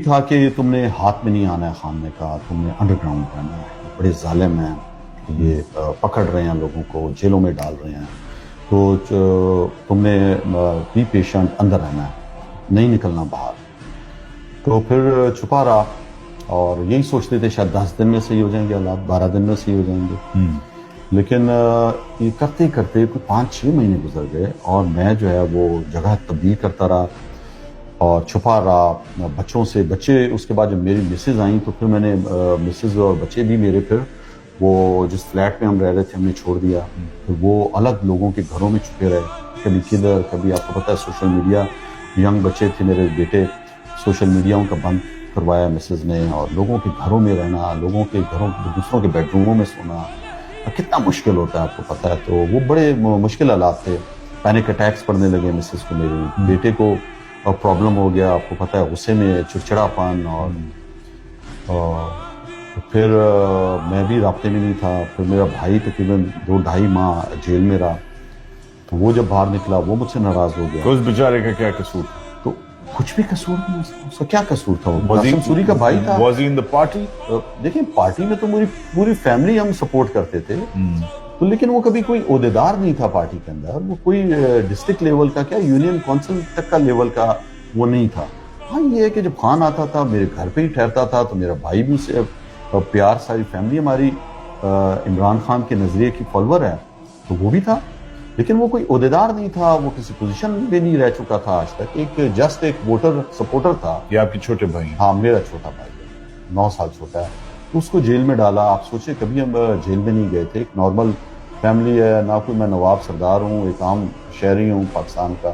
تھا کہ تم نے ہاتھ میں نہیں آنا ہے خان نے کہا، تم نے انڈر گراؤنڈ رہنا ہے، بڑے ظالم ہیں یہ، پکڑ رہے ہیں لوگوں کو، جیلوں میں ڈال رہے ہیں، تو تم نے بی پیشنٹ، اندر رہنا ہے، نہیں نکلنا باہر۔ تو پھر چھپا رہا اور یہی سوچتے تھے شاید 10 دن میں صحیح ہو جائیں گے حالات، 12 دن میں صحیح ہو جائیں گے، لیکن یہ کرتے کرتے کوئی 5-6 مہینے گزر گئے اور میں جو ہے وہ جگہ تبدیل کرتا رہا اور چھپا رہا بچوں سے۔ بچے اس کے بعد جب میری مسز آئیں تو پھر میں نے مسز اور بچے بھی میرے پھر وہ جس فلیٹ میں ہم رہ رہے تھے ہم نے چھوڑ دیا، پھر وہ الگ لوگوں کے گھروں میں چھپے رہے، کبھی کدھر، کبھی آپ کو پتہ ہے سوشل میڈیا، ینگ بچے تھے میرے بیٹے، سوشل میڈیا ان کا بند کروایا مسز نے، اور لوگوں کے گھروں میں رہنا، لوگوں کے گھروں، دوسروں کے بیڈ روموں میں سونا کتنا مشکل ہوتا ہے آپ کو پتہ ہے۔ تو وہ بڑے مشکل حالات تھے، پینک اٹیکس پڑنے لگے مسز کو، میرے بیٹے کو پرابلم ہو گیا، آپ کو پتہ ہے غصے میں چڑچڑا پن، اور پھر میں بھی رابطے میں نہیں تھا۔ پھر میرا بھائی تقریباً 2-2.5 ماہ جیل میں رہا، تو وہ جب باہر نکلا وہ مجھ سے ناراض ہو گیا۔ تو اس بیچارے کا کیا قصور تھا؟ تو کچھ بھی قصور نہیں، اس کا کیا قصور تھا؟ وہ قاسم سوری کا بھائی تھا۔ Was he in the party؟ دیکھیں پارٹی میں تو میری پوری فیملی ہم سپورٹ کرتے تھے، تو لیکن وہ کبھی کوئی عہدیدار نہیں تھا پارٹی کے اندر، وہ کوئی ڈسٹرکٹ لیول کا کیا یونین کونسل تک کا لیول کا وہ نہیں تھا۔ ہاں یہ ہے کہ جب خان آتا تھا میرے گھر پہ ہی ٹھہرتا تھا، تو میرا بھائی بھی اسے پیار، ساری فیملی ہماری عمران خان کے نظریے کی فالوور ہے، تو وہ بھی تھا، لیکن وہ کوئی عہدیدار نہیں تھا، وہ کسی پوزیشن پہ نہیں رہ چکا تھا آج تک، ایک جسٹ ایک ووٹر سپورٹر تھا۔ یہ آپ کے چھوٹے بھائی ہیں؟ ہاں میرا چھوٹا بھائی ہے، 9 سال چھوٹا ہے، تو اس کو جیل میں ڈالا۔ آپ سوچیں کبھی ہم جیل میں نہیں گئے تھے، ایک نارمل فیملی ہے، نہ کوئی میں نواب سردار ہوں، ایک عام شہری ہوں پاکستان کا،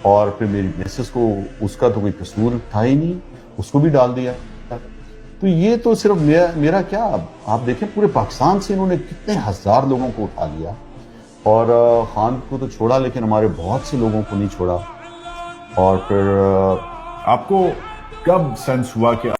اور پھر میری مسز کو اس کا تو کوئی قصور تھا ہی نہیں، اس کو بھی ڈال دیا۔ تو یہ تو صرف میرا کیا، آپ دیکھیں پورے پاکستان سے انہوں نے کتنے ہزار لوگوں کو اٹھا لیا، اور خان کو تو چھوڑا لیکن ہمارے بہت سے لوگوں کو نہیں چھوڑا۔ اور پھر آپ کو کب سینس ہوا کہ